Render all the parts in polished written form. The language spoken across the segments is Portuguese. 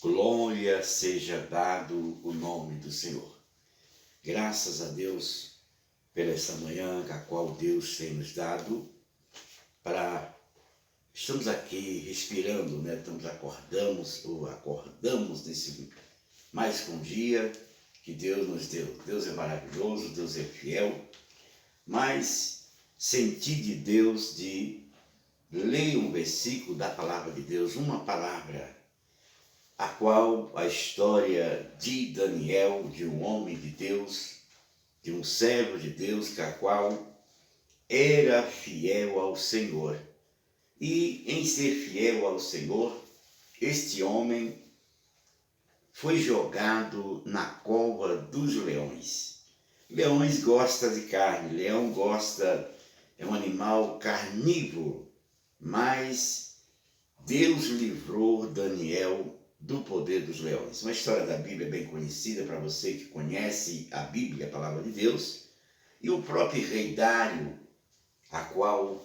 Glória seja dado o nome do Senhor. Graças a Deus pela essa manhã a qual Deus tem nos dado para... Estamos aqui respirando, né? Acordamos nesse mais um dia que Deus nos deu. Deus é maravilhoso, Deus é fiel, mas senti de Deus de ler um versículo da palavra de Deus, uma palavra, a qual a história de Daniel, de um homem de Deus, de um servo de Deus, a qual era fiel ao Senhor. E em ser fiel ao Senhor, este homem foi jogado na cova dos leões. Leões gostam de carne, leão é um animal carnívoro, mas Deus livrou Daniel do poder dos leões. Uma história da Bíblia bem conhecida para você que conhece a Bíblia, a palavra de Deus. E o próprio rei Dário, a qual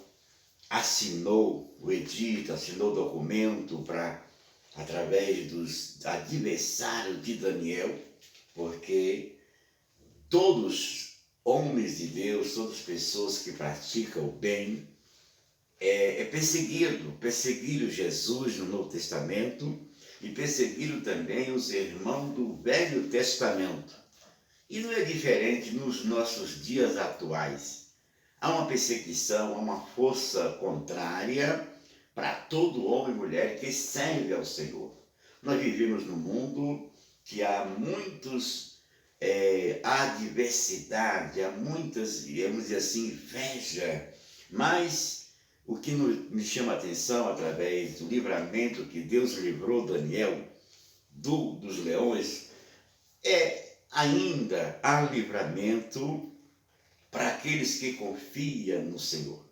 assinou o edito, assinou o documento para, através dos adversários de Daniel, porque todos homens de Deus, todas as pessoas que praticam o bem, perseguiram Jesus no Novo Testamento e perseguiram também os irmãos do Velho Testamento. E não é diferente nos nossos dias atuais. Há uma perseguição, há uma força contrária para todo homem e mulher que serve ao Senhor. Nós vivemos num mundo que há adversidade, há muitas, vamos dizer assim, inveja, mas o que me chama a atenção através do livramento que Deus livrou Daniel dos leões, ainda há livramento para aqueles que confiam no Senhor.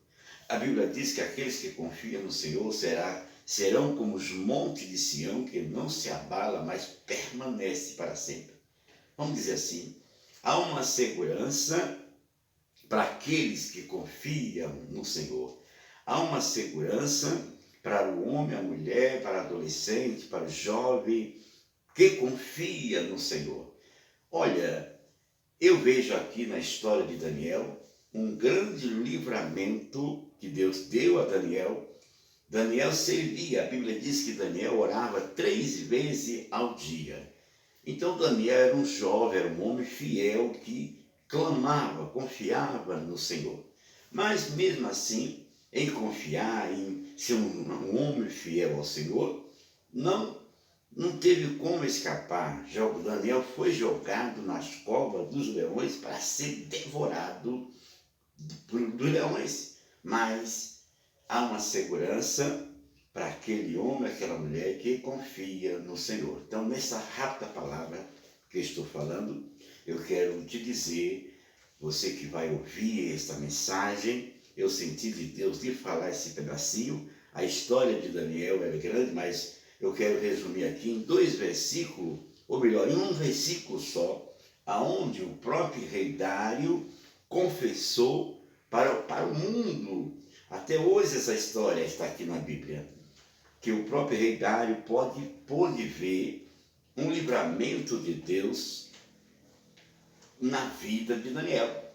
A Bíblia diz que aqueles que confiam no Senhor serão como os montes de Sião, que não se abala, mas permanece para sempre. Vamos dizer assim, há uma segurança para aqueles que confiam no Senhor. Há uma segurança para o homem, a mulher, para o adolescente, para o jovem que confia no Senhor. Olha, eu vejo aqui na história de Daniel um grande livramento que Deus deu a Daniel. Daniel servia, a Bíblia diz que Daniel orava 3 vezes ao dia. Então Daniel era um jovem, era um homem fiel que clamava, confiava no Senhor. Mas mesmo assim, em confiar, em ser um homem fiel ao Senhor, não teve como escapar. Daniel foi jogado nas covas dos leões para ser devorado dos leões. Mas há uma segurança para aquele homem, aquela mulher que confia no Senhor. Então, nessa rápida palavra que estou falando, eu quero te dizer, você que vai ouvir esta mensagem, eu senti de Deus de falar esse pedacinho. A história de Daniel é grande, mas eu quero resumir aqui em 2 versículos, ou melhor, em um versículo só, aonde o próprio rei Dário confessou para o mundo. Até hoje essa história está aqui na Bíblia, que o próprio rei Dário pôde ver um livramento de Deus na vida de Daniel.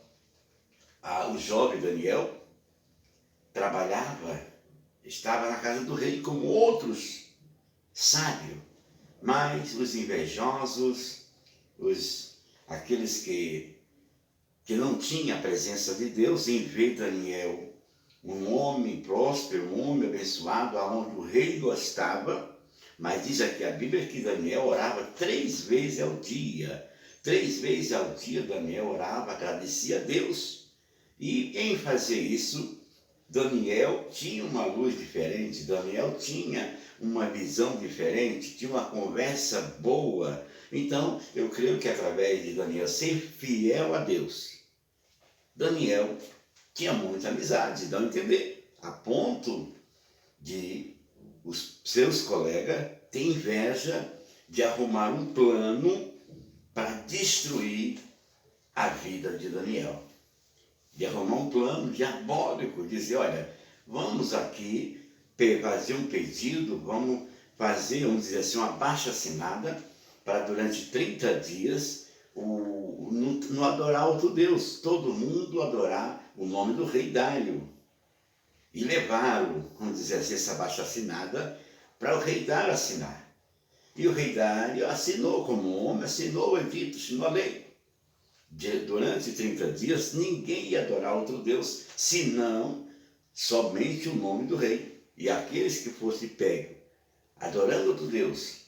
O jovem Daniel estava na casa do rei como outros sábios, mas os invejosos, aqueles que não tinham a presença de Deus, em ver Daniel um homem próspero, um homem abençoado, aonde o rei gostava, mas diz aqui a Bíblia que Daniel orava 3 vezes ao dia. 3 vezes ao dia Daniel orava, agradecia a Deus. E em fazer isso, Daniel tinha uma luz diferente, Daniel tinha uma visão diferente, tinha uma conversa boa. Então, eu creio que através de Daniel ser fiel a Deus, Daniel tinha muita amizade, dá a entender, a ponto de os seus colegas ter inveja de arrumar um plano para destruir a vida de Daniel. De arrumar um plano diabólico, dizer, olha, vamos aqui fazer um pedido, vamos fazer, vamos dizer assim, uma abaixo-assinada para durante 30 dias não adorar outro Deus, todo mundo adorar o nome do rei Dário. E levaram, vamos dizer assim, essa abaixo-assinada para o rei Dário assinar. E o rei Dário assinou como homem, assinou o edito, assinou a lei. Durante 30 dias, ninguém ia adorar outro Deus, senão somente o nome do rei. E aqueles que fossem pegos adorando outro Deus,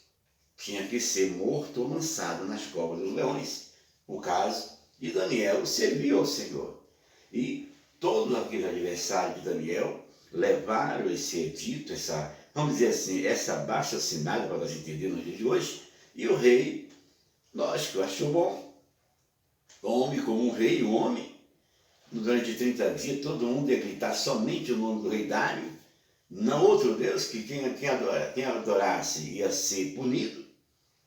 tinha que ser morto ou lançado nas covas dos leões. O caso de Daniel serviu ao Senhor. E todos aqueles adversários de Daniel levaram esse edito, vamos dizer assim, essa abaixo-assinada, para nós entendermos no dia de hoje, e o rei, lógico, achou bom. Homem como um rei, um homem, durante 30 dias todo mundo ia gritar somente o nome do rei Dário, não outro Deus, que quem adorasse ia ser punido,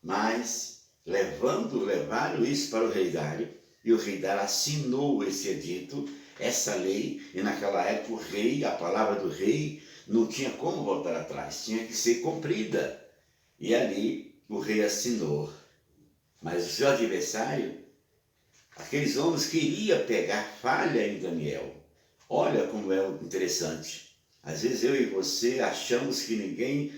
mas levaram isso para o rei Dário, e o rei Dário assinou esse edito, essa lei, e naquela época o rei, a palavra do rei, não tinha como voltar atrás, tinha que ser cumprida. E ali o rei assinou. Mas o seu adversário, aqueles homens queriam pegar falha em Daniel. Olha como é interessante. Às vezes eu e você achamos que ninguém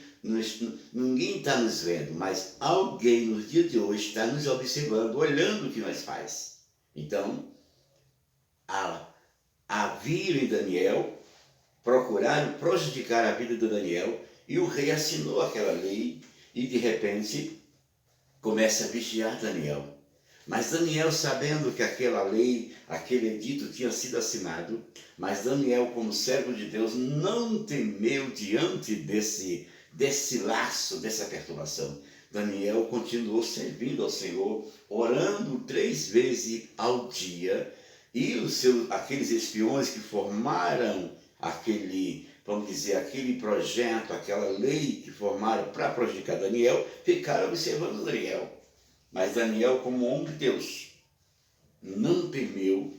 está nos vendo, mas alguém nos dias de hoje está nos observando, olhando o que nós faz. Então, viram em Daniel, procuraram prejudicar a vida de Daniel, e o rei assinou aquela lei, e de repente começa a vigiar Daniel. Mas Daniel, sabendo que aquela lei, aquele edito tinha sido assinado, mas Daniel, como servo de Deus, não temeu diante desse laço, dessa perturbação. Daniel continuou servindo ao Senhor, orando 3 vezes ao dia, e aqueles espiões que formaram aquele projeto, aquela lei que formaram para prejudicar Daniel, ficaram observando Daniel. Mas Daniel, como homem de Deus, não temeu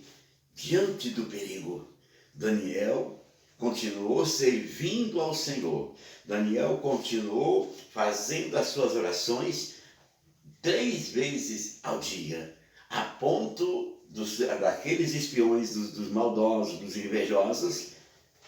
diante do perigo. Daniel continuou servindo ao Senhor. Daniel continuou fazendo as suas orações 3 vezes ao dia, a ponto daqueles espiões, dos maldosos, dos invejosos,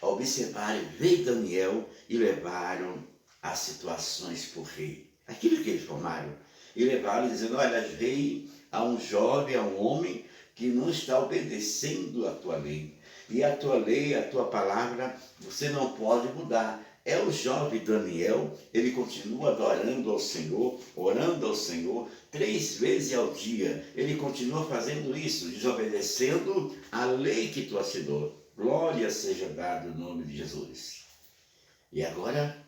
observarem, ver Daniel e levaram as situações para o rei. Aquilo que eles formaram. E levaram dizendo, olha, rei, há um jovem, há um homem que não está obedecendo a tua lei. E a tua lei, a tua palavra, você não pode mudar. É o jovem Daniel, ele continua adorando ao Senhor, orando ao Senhor, 3 vezes ao dia. Ele continua fazendo isso, desobedecendo a lei que tu assinou. Glória seja dada no nome de Jesus. E agora,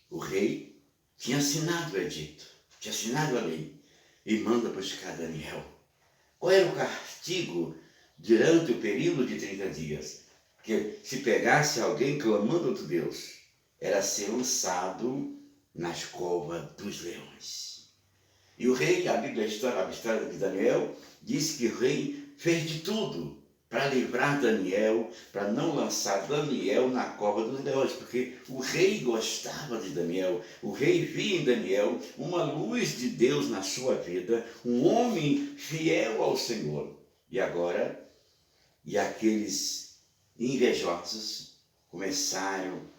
o rei tinha assinado o edito, tinha assinado a lei, e manda buscar Daniel. Qual era o castigo durante o período de 30 dias? Que se pegasse alguém clamando outro Deus, era ser lançado nas covas dos leões. E o rei, a história de Daniel, diz que o rei fez de tudo para livrar Daniel, para não lançar Daniel na cova dos leões, porque o rei gostava de Daniel, o rei via em Daniel uma luz de Deus na sua vida, um homem fiel ao Senhor. E agora, aqueles invejosos começaram a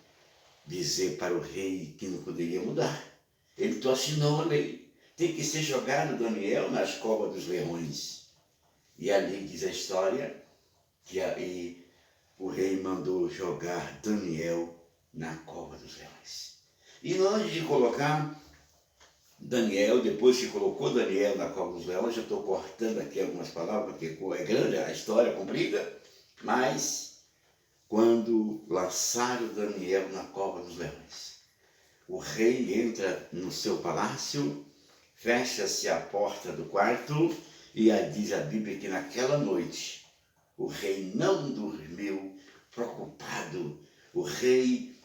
dizer para o rei que não poderia mudar. Ele assinou a lei, tem que ser jogado Daniel nas covas dos leões. E ali diz a história que aí o rei mandou jogar Daniel na cova dos leões. E antes de colocar Daniel, depois que colocou Daniel na cova dos leões, eu estou cortando aqui algumas palavras, porque é grande a história, comprida, mas quando lançaram Daniel na cova dos leões, o rei entra no seu palácio, fecha-se a porta do quarto, e diz a Bíblia que naquela noite o rei não dormiu, preocupado. O rei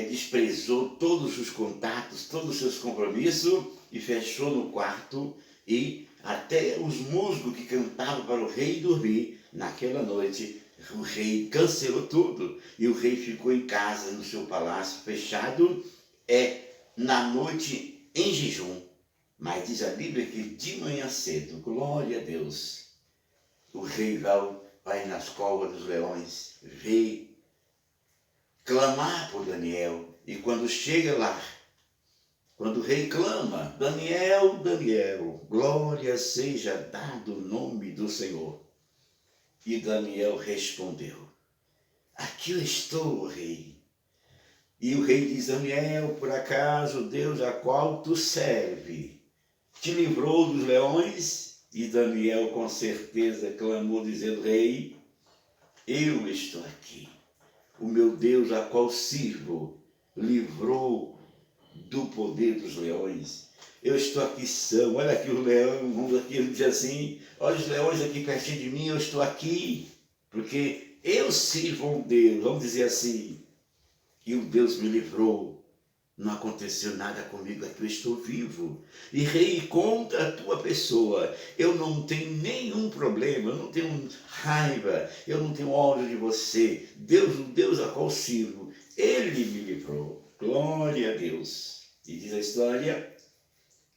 desprezou todos os contatos, todos os seus compromissos, e fechou no quarto, e até os musgos que cantavam para o rei dormir, naquela noite o rei cancelou tudo, e o rei ficou em casa, no seu palácio, fechado, na noite em jejum. Mas diz a Bíblia que de manhã cedo, glória a Deus, o rei vai nas covas dos leões, vê clamar por Daniel. E quando chega lá, quando o rei clama, Daniel, Daniel, glória seja dado o nome do Senhor. E Daniel respondeu, aqui eu estou, rei. E o rei diz, Daniel, por acaso Deus a qual tu serve te livrou dos leões? E Daniel com certeza clamou dizendo, rei, eu estou aqui. O meu Deus a qual sirvo livrou do poder dos leões. Eu estou aqui são, olha aqui o leão, vamos aqui, ele diz assim, olha os leões aqui pertinho de mim, eu estou aqui, porque eu sirvo a um Deus, vamos dizer assim, e o Deus me livrou. Não aconteceu nada comigo, aqui eu estou vivo. E rei, contra a tua pessoa, eu não tenho nenhum problema, eu não tenho raiva, eu não tenho ódio de você. Deus, o Deus a qual sirvo, ele me livrou. Glória a Deus. E diz a história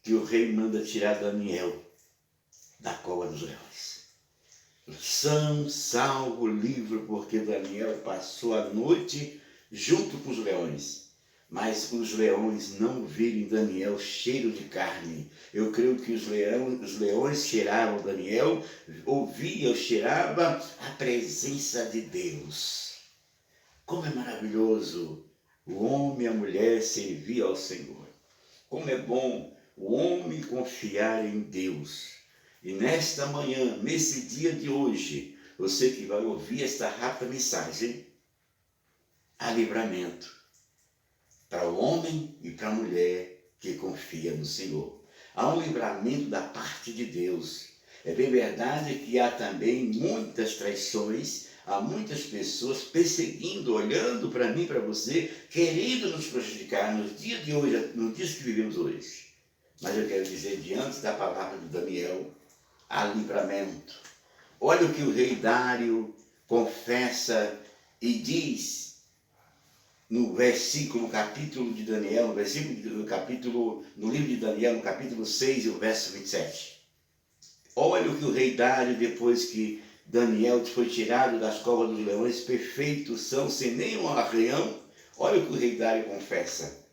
que o rei manda tirar Daniel da cova dos leões. São, salvo, livre, porque Daniel passou a noite junto com os leões. Mas os leões não viram em Daniel cheiro de carne. Eu creio que os leões cheiravam Daniel, ouviam, cheiravam a presença de Deus. Como é maravilhoso o homem e a mulher servir ao Senhor. Como é bom o homem confiar em Deus. E nesta manhã, nesse dia de hoje, você que vai ouvir esta rápida mensagem, há livramento para o homem e para a mulher que confia no Senhor. Há um livramento da parte de Deus. É bem verdade que há também muitas traições, há muitas pessoas perseguindo, olhando para mim, para você, querendo nos prejudicar nos dias de hoje, nos dias que vivemos hoje. Mas eu quero dizer, diante da palavra de Daniel, há livramento. Olha o que o rei Dário confessa e diz no versículo, no capítulo de Daniel, no livro de Daniel, no capítulo 6 e o verso 27. Olha o que o rei Dário, depois que Daniel foi tirado das covas dos leões, perfeitos são, sem nenhum arranhão, olha o que o rei Dário confessa.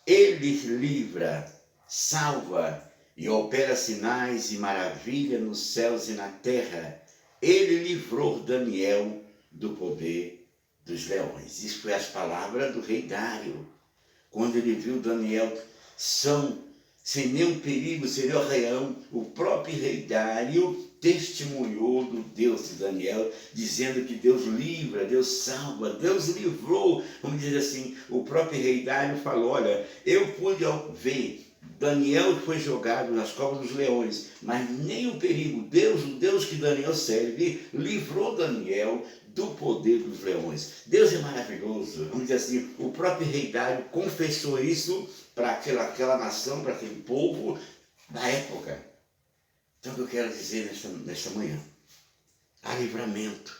Ele livra, salva e opera sinais e maravilha nos céus e na terra. Ele livrou Daniel do poder dos leões. Isso foi as palavras do rei Dário. Quando ele viu Daniel sem nenhum perigo, sem nenhum arranhão, o próprio rei Dário testemunhou do Deus de Daniel, dizendo que Deus livra, Deus salva, Deus livrou. Vamos dizer assim, o próprio rei Dário falou, olha, eu pude ver, Daniel foi jogado nas covas dos leões, mas nem o perigo, o Deus que Daniel serve, livrou Daniel do poder dos leões. Deus é maravilhoso. Vamos dizer assim, o próprio rei Dário confessou isso para aquela nação, para aquele povo da época. Então o que eu quero dizer nesta manhã, há livramento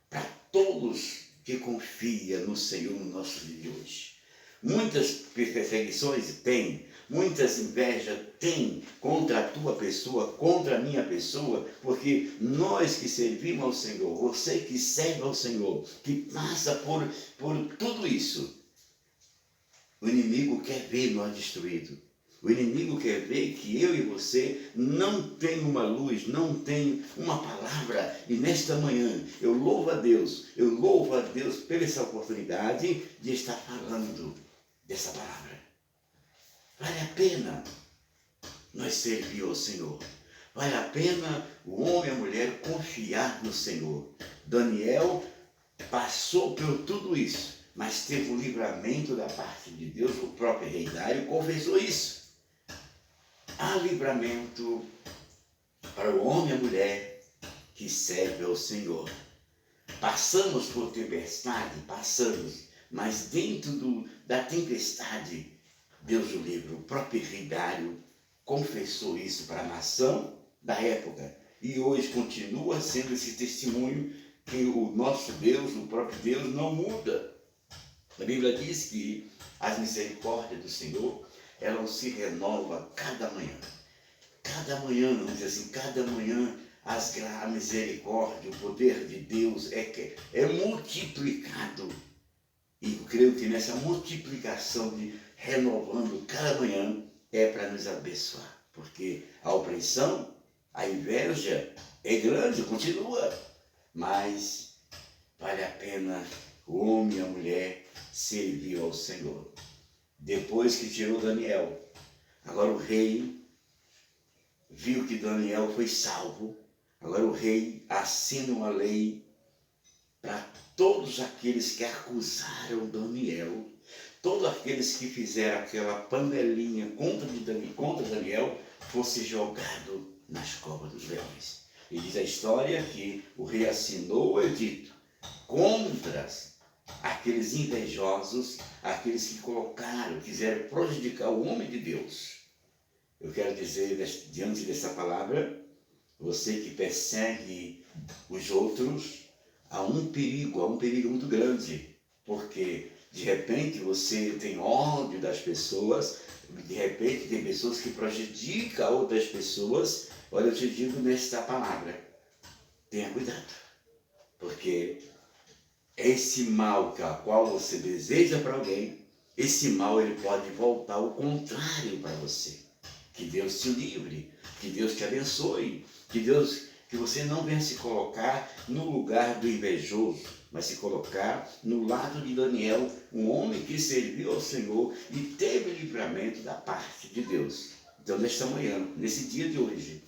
para todos que confiam no Senhor no nosso dia de hoje. Muitas perseguições tem, muitas invejas tem contra a tua pessoa, contra a minha pessoa, porque nós que servimos ao Senhor, você que serve ao Senhor, que passa por tudo isso, o inimigo quer ver nós destruídos. O inimigo quer ver que eu e você não tem uma luz, não tem uma palavra. E nesta manhã eu louvo a Deus pela essa oportunidade de estar falando dessa palavra. Vale a pena nós servir ao Senhor. Vale a pena o homem e a mulher confiar no Senhor. Daniel passou por tudo isso, mas teve um livramento da parte de Deus. O próprio rei Dário confessou isso. Há livramento para o homem e a mulher que serve ao Senhor. Passamos por tempestade, mas dentro da tempestade, Deus o livra. O próprio rei Dário confessou isso para a nação da época. E hoje continua sendo esse testemunho que o nosso Deus, o próprio Deus, não muda. A Bíblia diz que as misericórdias do Senhor, elas se renovam cada manhã. Cada manhã, vamos dizer assim, cada manhã a misericórdia, o poder de Deus é multiplicado. E eu creio que nessa multiplicação de renovando cada manhã é para nos abençoar. Porque a opressão, a inveja é grande, continua. Mas vale a pena o homem e a mulher servir ao Senhor. Depois que tirou Daniel, agora o rei viu que Daniel foi salvo. Agora o rei assina uma lei para todos aqueles que acusaram Daniel, todos aqueles que fizeram aquela panelinha contra Daniel, fosse jogado nas covas dos leões. E diz a história que o rei assinou o edito contra aqueles invejosos, aqueles que quiseram prejudicar o homem de Deus. Eu quero dizer, diante dessa palavra, você que persegue os outros, há um perigo muito grande, porque de repente você tem ódio das pessoas, de repente tem pessoas que prejudicam outras pessoas. Olha, eu te digo nesta palavra, tenha cuidado, porque esse mal que a qual você deseja para alguém, esse mal ele pode voltar ao contrário para você. Que Deus te livre, que Deus te abençoe, que você não venha se colocar no lugar do invejoso, mas se colocar no lado de Daniel, um homem que serviu ao Senhor e teve livramento da parte de Deus. Então, nesta manhã, nesse dia de hoje,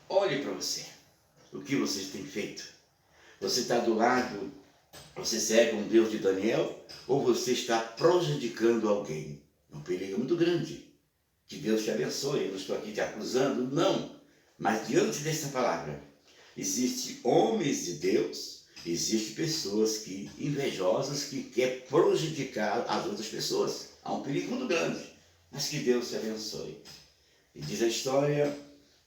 olhe para você, o que você tem feito. Você está do lado, você segue um Deus de Daniel, ou você está prejudicando alguém? É um perigo muito grande. Que Deus te abençoe, eu não estou aqui te acusando, não. Mas diante dessa palavra, existem homens de Deus, existem pessoas invejosas que querem prejudicar as outras pessoas. Há um perigo muito grande, mas que Deus te abençoe. E diz a história,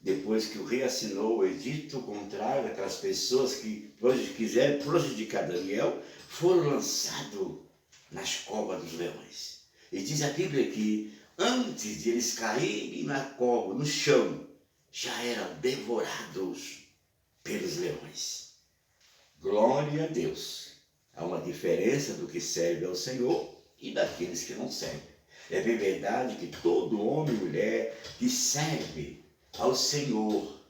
depois que o rei assinou o edito contrário àquelas pessoas que quiseram prejudicar Daniel, foram lançados nas covas dos leões. E diz a Bíblia que antes de eles caírem na cova, no chão, já eram devorados pelos leões. Glória a Deus. Há uma diferença do que serve ao Senhor e daqueles que não servem. É bem verdade que todo homem e mulher que serve ao Senhor,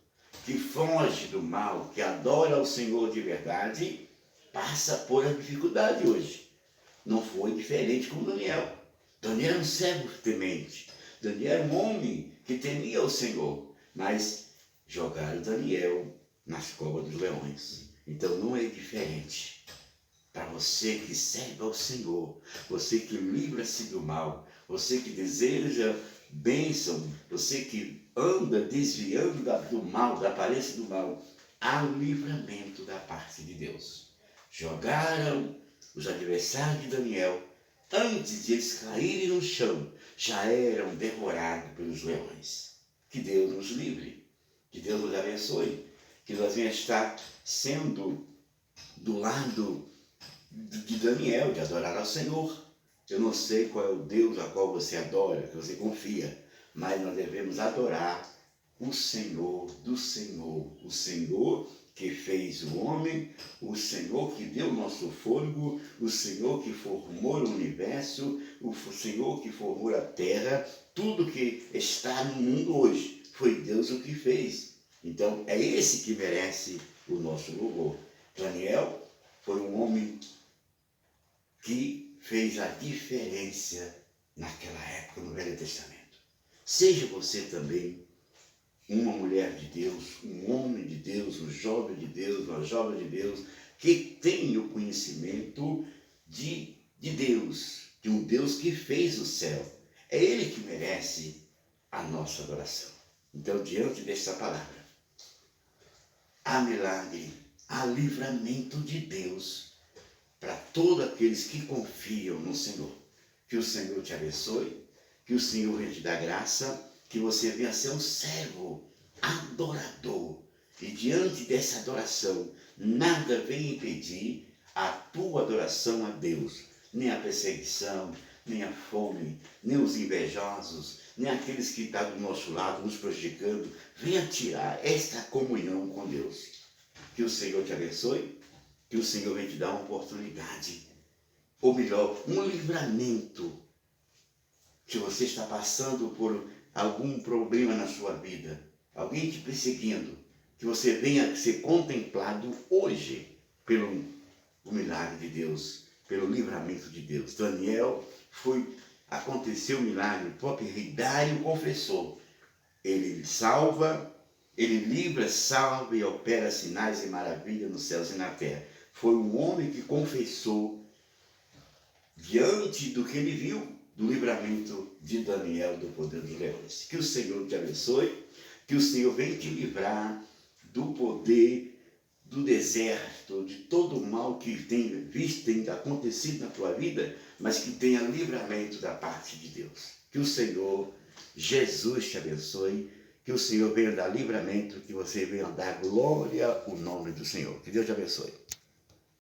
que foge do mal, que adora ao Senhor de verdade, passa por a dificuldade hoje. Não foi diferente com Daniel. Daniel era um servo temente. Daniel era um homem que temia o Senhor. Mas jogaram Daniel nas covas dos leões. Então não é diferente. Para você que serve ao Senhor, você que livra-se do mal, você que deseja bênção, você que anda desviando do mal, da aparência do mal, há livramento da parte de Deus. Jogaram os adversários de Daniel, antes de eles caírem no chão, já eram devorados pelos leões. Que Deus nos livre, que Deus nos abençoe, que nós venhamos estar sendo do lado de Daniel, de adorar ao Senhor. Eu não sei qual é o Deus a qual você adora, que você confia, mas nós devemos adorar o Senhor do Senhor, o Senhor que fez o homem, o Senhor que deu o nosso fôlego, o Senhor que formou o universo, o Senhor que formou a terra, tudo que está no mundo hoje, foi Deus o que fez. Então é esse que merece o nosso louvor. Daniel foi um homem que fez a diferença naquela época no Velho Testamento. Seja você também uma mulher de Deus, um homem de Deus, um jovem de Deus, uma jovem de Deus, que tem o conhecimento de Deus, de um Deus que fez o céu. É Ele que merece a nossa adoração. Então, diante desta palavra, há milagre, há livramento de Deus para todos aqueles que confiam no Senhor. Que o Senhor te abençoe, que o Senhor venha te dar graça, que você venha ser um servo adorador. E diante dessa adoração, nada vem impedir a tua adoração a Deus, nem a perseguição, nem a fome, nem os invejosos, nem aqueles que estão do nosso lado nos prejudicando. Venha tirar esta comunhão com Deus. Que o Senhor te abençoe, que o Senhor venha te dar uma oportunidade, ou melhor, um livramento. Se você está passando por algum problema na sua vida, alguém te perseguindo, que você venha ser contemplado hoje pelo milagre de Deus, pelo livramento de Deus. Daniel aconteceu o milagre, o próprio rei Dário confessou. Ele salva, ele livra, salva e opera sinais e maravilhas nos céus e na terra. Foi um homem que confessou diante do que ele viu, do livramento de Daniel do poder dos leões. Que o Senhor te abençoe, que o Senhor venha te livrar do poder do deserto, de todo o mal que tem acontecido na tua vida, mas que tenha livramento da parte de Deus. Que o Senhor Jesus te abençoe, que o Senhor venha dar livramento, que você venha dar glória ao nome do Senhor. Que Deus te abençoe.